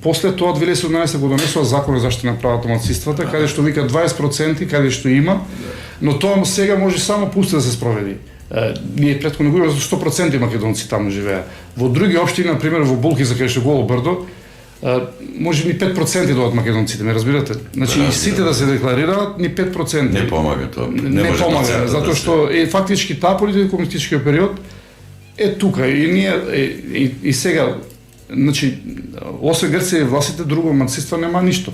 после тоа, 2017 го донесува Закон за заштита на правата на малцинствата, каде што вика 20%, каде што има, но тоа сега може само Пустец да се спроведи. Ние претходно го имаме 100% македонци таму живеа. Во други општини, на пример во Булхица, каде што Голобрдо, може ни 5% доаѓаат македонците, ме разбирате? Значи и сите да се декларираат, ни 5%. Не помага тоа. Не помага, затоа што фактички таа политика комунистичкиот период е тука и ние и сега, значи освен Грција и властите друго малцинство нема ништо.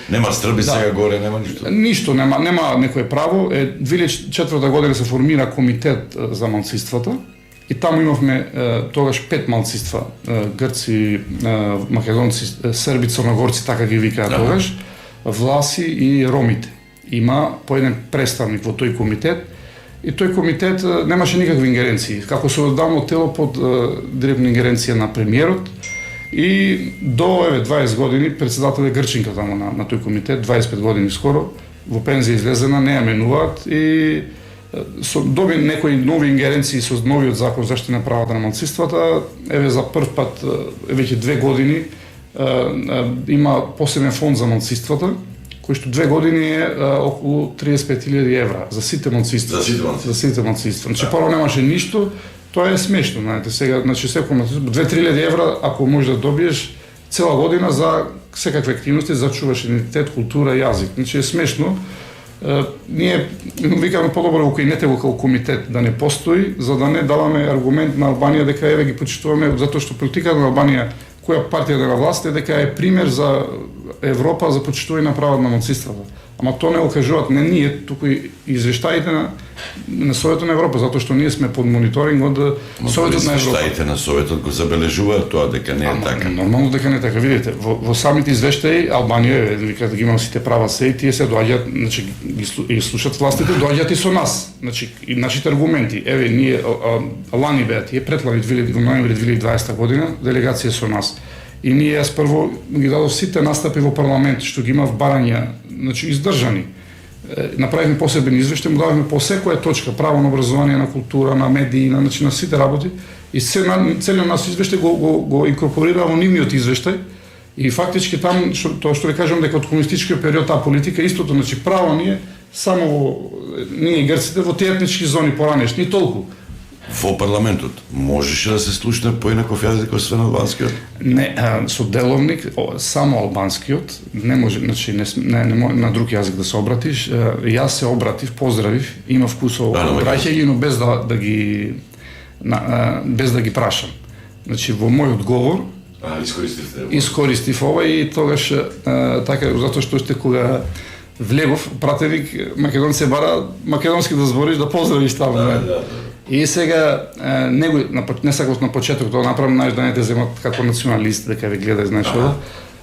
Нема Срби сега горе, нема ништо. Ништо нема некое право. 2004 година се формира комитет за малцинствата. И таму имавме тогаш 5 малцинства, грци, македонци, срби, црногорци, така ги викаат тогаш, власи и ромите. Има по еден представник во тој комитет и тој комитет немаше никакви ингеренции. Како се оддавно тело под директна ингеренција на премиерот и до 20 години председател е грчинка таму на тој комитет, 25 години скоро, во пензија излезена, не ја менуваат и доби некои нови ингеренции со новиот закон за заштита на правата на малцинствата. Еве за прв пат веќе 2 години има посебен фонд за малцинствата, кој што 2 години е околу 35.000 евра за сите малцинства. За сите малцинства. Значи прво немаше ништо, тоа е смешно, знаете, сега значи секој малцинство 2-3.000 евра ако можеш да добиеш цела година за секакви активности за чуваш идентитет, култура, јазик. Значи е смешно. Ние викаме подобро кој не го како комитет да не постои, за да не даваме аргумент на Албанија дека еве ги почитуваме, затоа што политиката на Албанија, која партија да на власт е дека е пример за Европа за почитување на правата на малцинствата. Ама тоа не го кажуваат не ние, туку и извештаите на Советот на Европа, затоа што ние сме под мониторинг од Советот на Европа. Извештаите на Советот го забележуваат тоа дека не е така. Нормално дека не е така, видите, во самите извештаи Албанија, вика да ги имам сите права се и тие се доаѓаат, значи ги слушаат властите, доаѓаат и со нас. Значи и нашите аргументи, еве ние лани беа тие претлани во ноември 2020 година делегација со нас. И ние јас прво ги дадов сите настапи во парламент што ги имав барања, значи издржани. Направивме посебен извештај, му дадовме по секоја точка право на образование, на култура, на медии, на сите работи и целиот нас извештај го инкорпорира во нивниот извештај и фактички там тоа што ви кажам дека од комунистичкиот период таа политика истото, значи право ние само ние грците во тие етнички зони поранешни толку. Во парламентот можеше да се слушне поинаков јазик освен албанскиот? Не, со деловник само албанскиот, не може, значи не на друг јазик да се обратиш. Јас се обратив, поздравив, имав вкус обраќање, но без да ги прашам. Значи во мојот говор искористив ова и тогаш така затоа што сте кога влегов пратеник македонци бара македонски да збориш, да поздравиш таму. И сега не сакав на почеток тоа направам, знаеш, да не те земат како националист, дека ви гледа, знаеш,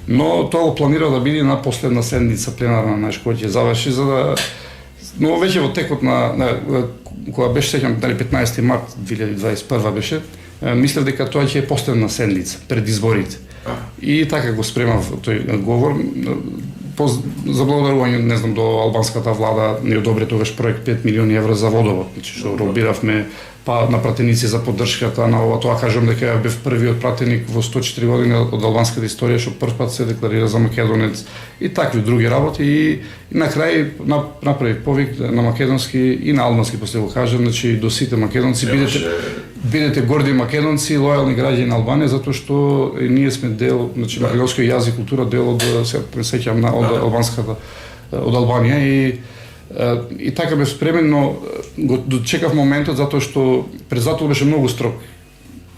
но тоа го планирав да биде на последна седница пленарна, знаеш, која ќе заврши, за да... Но веќе во текот на кога беше, сеќам, 15 март 2021 беше, мислев дека тоа ќе е последна седница пред изборите. И така го спремав тој говор. Заблагодарување, не знам, до албанската влада ни одобри тогаш проект 5 милиони евра за водовод, значи што робиравме па на пратеници за поддршката на ова, тоа кажам дека бев првиот пратеник во 104 години од албанската историја што прв пат се декларира за македонец и такви други работи и на крај направи повик на македонски и на албански, после го кажам, значи до сите македонци бидете горди македонци, лојални граѓани на Албанија, затоа што ние сме дел, значи македонскиот јазик, култура дел од, се пресеќам од албанската од Албанија и така бев спремен, но го дочекав моментот затоа што председател беше многу строг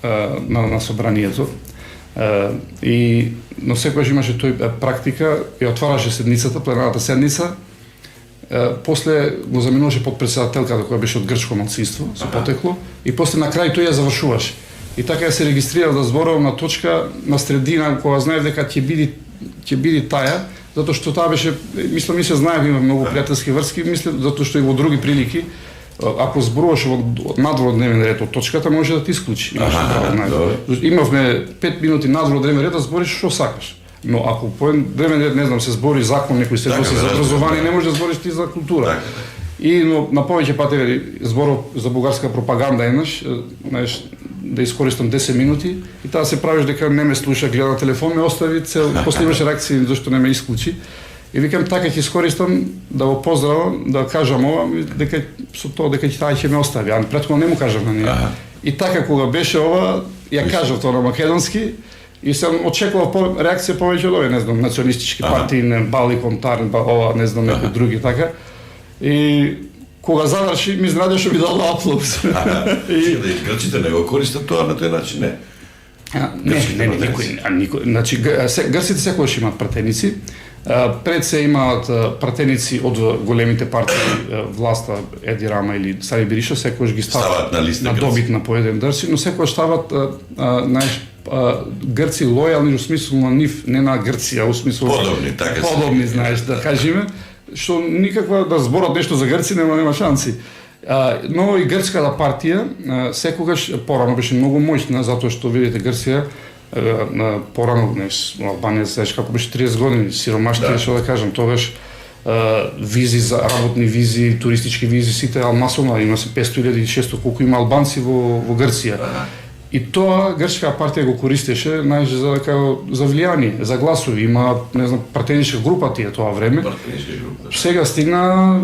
на собранието. Но секогаш имаше тој практика и отвараше седницата, пленарната седница. После го заменуваше подпредседателката која беше од грчко малцинство, со потекло, и после на крај тој ја завршуваше. И така ја се регистрирав да зборувам на точка на средина кога знаев дека ќе биде таа, затоа што таа беше, мислам, се знаев, има многу пријателски врски, мислам, затоа што и во други прилики, ако зборуваш надвор од дневен ред од точката, може да те исклучи. Имавме 5 минути надвор од дневен ред да збориш што сакаш. Но ако по дневен ред, не знам, се збори закон, некој се односи за образование, не можеш да збориш ти за култура. Но на повеќе пати зборов за бугарска пропаганда еднаш, да искористам 10 минути и таа се правиш дека не ме слуша, гледа на телефон, ме остави цел, после имаше реакции зашто не ме исклучи. И викам така ќе искористам да го поздравам, да кажам ова, дека со тоа дека таа ќе ме остави, а претходно не му кажав на неа. И така кога беше ова, ја кажав тоа на македонски и сам очекував реакција повеќе од овие, не знам, националистички партии, Бали, Контар, ова, не знам, некои други така. И кога заврши, ми изненадеше ми дала аплауз. Грците не го користат тоа на тој начин, не? Никој. Значи, грците секогаш имаат пратеници. Пред се имаат пратеници од големите партии, власта, Еди Рама или Сари Бериша, секогаш ги стават на добит на поеден дрси, но секогаш стават, грци лојални, во смислу на нив, не на Грција, во смислу подобни, знаеш, да кажеме, што никаква да зборат нешто за грци нема шанси. Но и грчката партија секогаш порано беше многу моќна, затоа што видите Грција порано, Албанија, знаеш како беше 30 години, сиромашки, што да кажам, тогаш визи за работни визи, туристички визи, сите масовно, има се 500.000 и 600 колку има албанци во Грција. И тоа грчка партија го користеше за влијание, за гласови, има, не знам, пратеничка група тие тоа време. Сега стигна,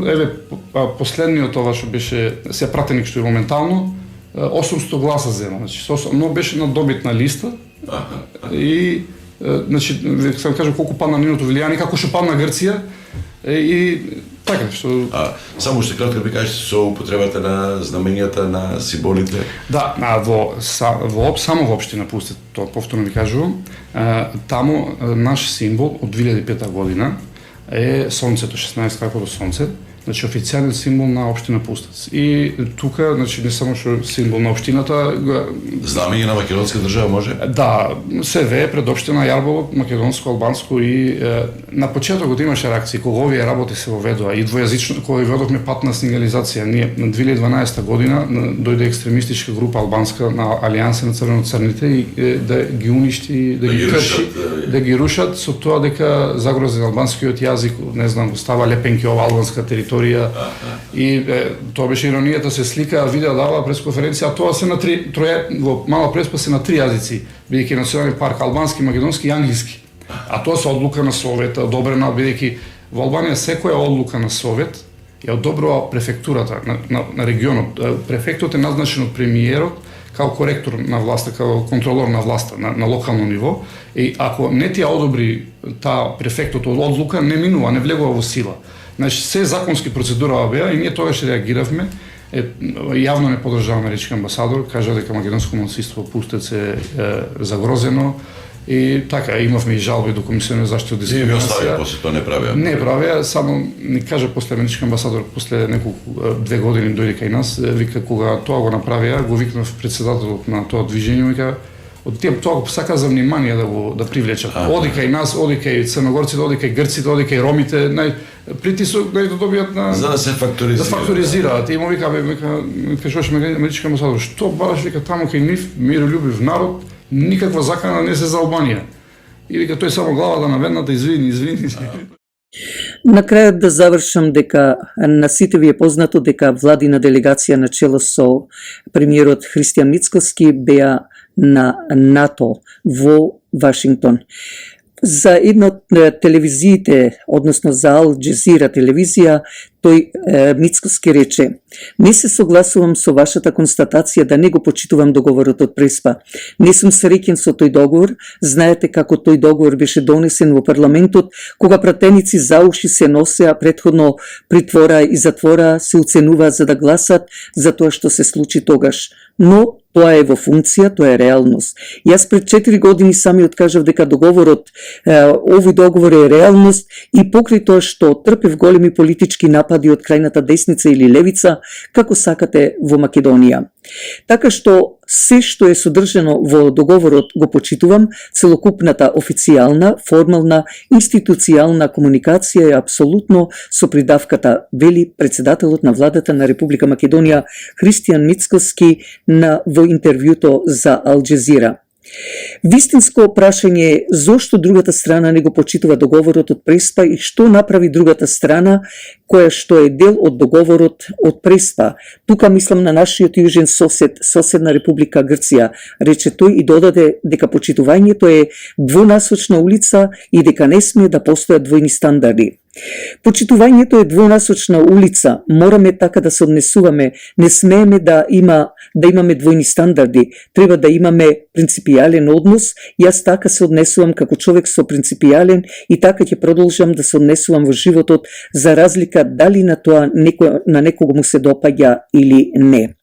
последниот ова што беше се пратеник што е моментално 800 гласа зема, значи, но беше на добитна листа. И значи, сам кажам колку падна нивното влијание, како што падна Грција и така што само што кратко би кажеш со употребата на знаменијата, на символите. Да, само во општина Пустет, тоа повторно ви кажувам, таму наш символ од 2005 година е сонцето, 16 како до сонце. Значи официјален символ на општина Пустец. И тука, значи не само што символ на општината, знамење на македонска држава може? Да, СВ пред општина Јарболо, македонско, албанско и на почетокот имаше реакции кога овие работи се воведоа и двојазично кога воведовме патна сигнализација. Ние на 2012 година дојде екстремистичка група албанска на Алијанса на црвено-црните и да ги уништи, да ги крши, да ги рушат со тоа дека загрозен албанскиот јазик, не знам, става лепенки ова албанска територија. И тоа беше иронијата, се слика, видео дава пресконференција, а тоа се на во Мала Преспа се на 3 јазици, бидејќи национален парк албански, македонски и англиски. А тоа се одлука на Совет, одобрена, бидејќи во Албанија секоја одлука на Совет ја одобрува префектурата на регионот. Префектот е назначен од премиерот како коректор на власта, како контролор на власта на локално ниво. И ако не ти ја одобри таа префектот од одлука, не минува, не влегува во сила. Значи, се законски процедура беа и ние тогаш реагиравме. Јавно не подржаваме амерички амбасадор, кажа дека македонско малцинство Пустец е загрозено и така, имавме и жалби до Комисија за заштита од дискриминација. И ви оставија, после тоа не правија? Не правија, само ни кажа после амерички амбасадор, после неколку 2 години дојде кај нас, вика кога тоа го направија, го викнав председателот на тоа движење, вика од тие тоа сака за внимание да привлечат. Оди кај нас, оди кај црногорците, оди кај грците, оди кај ромите, притисок да добијат на за да се факторизираат. Да факторизираат. И му вика кажуваше амерички амбасадор, што бараш вика таму кај нив мирољубив народ, никаква закана не се за Албанија. И вика тој само глава да наведна да извини. На крајот да завршам дека на сите ви е познато дека владина делегација на чело со премиерот Христијан Мицкоски беа на НАТО во Вашингтон. за една од телевизиите, односно за Ал Джезира телевизија, тој Мицкоски рече: "Не се согласувам со вашата констатација да не го почитувам договорот од Преспа. Не сум среќен со тој договор. Знаете како тој договор беше донесен во парламентот, кога пратеници за уши се носеа претходно притвора и затвора, се уценуваа за да гласат за тоа што се случи тогаш. Но тоа е во функција, тоа е реалност. Јас пред 4 години сами откажав дека договорот, овој договор е реалност и покрај тоа што трпев големи политички напади од крајната десница или левица, како сакате во Македонија. Така што се што е содржано во договорот го почитувам, целокупната официјална, формална, институцијална комуникација е апсолутно со придавката, вели председателот на владата на Република Македонија Христијан Мицкоски во интервјуто за Ал Джезира. Вистинско прашање е зошто другата страна не го почитува договорот од Преспа и што направи другата страна која што е дел од договорот од Преспа. Тука мислам на нашиот јужен сосед, соседна Република Грција, рече тој и додаде дека почитувањето е двонасочна улица и дека не смее да постојат двојни стандарди. Почитувањето е двонасочна улица, мораме така да се однесуваме, не смееме да имаме двојни стандарди, треба да имаме принципијален однос. Јас така се однесувам како човек со принципијален и така ќе продолжам да се однесувам во животот, за разлика дали на тоа на некого му се допаѓа или не.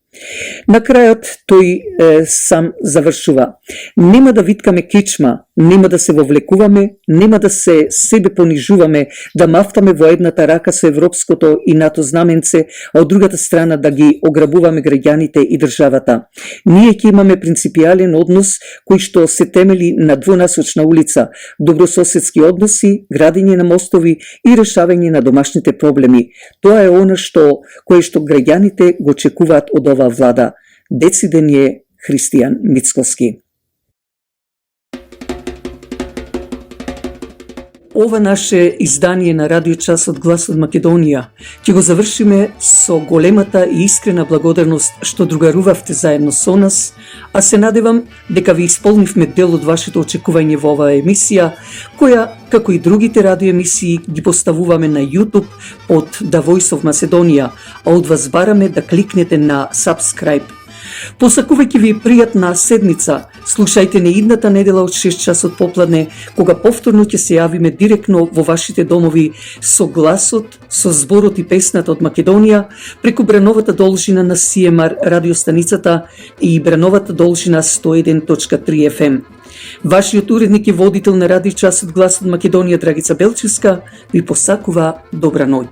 На крајот тој сам завршува: нема да виткаме кичма, нема да се вовлекуваме, нема да се себе понижуваме, да мафтаме во едната рака со европското и НАТО знаменце, а од другата страна да ги ограбуваме граѓаните и државата. Ние ќе имаме принципијален однос кој што се темели на двонасочна улица, добрососедски односи, градење на мостови и решавање на домашните проблеми. Тоа е она кое што граѓаните го очекуваат од оваа влада. Дециден е Христијан Мицкоски. Ова наше издание на Радио Час од Глас од Македонија ќе го завршиме со големата и искрена благодарност што другарувавте заедно со нас, а се надевам дека ви исполнивме дел од вашето очекување во оваа емисија, која, како и другите радиоемисии, ги поставуваме на YouTube од The Voice of Macedonia, а од вас бараме да кликнете на Subscribe. Посакувајќи ви пријатна седмица, слушајте не идната недела од 6 часот попладне, кога повторно ќе се јавиме директно во вашите домови со гласот, со зборот и песната од Македонија, преку брановата должина на CMR радиостаницата и брановата должина 101.3 FM. Вашиот уредник и водител на Радио Час од Глас од Македонија, Драгица Белчевска, ви посакува добра ноќ.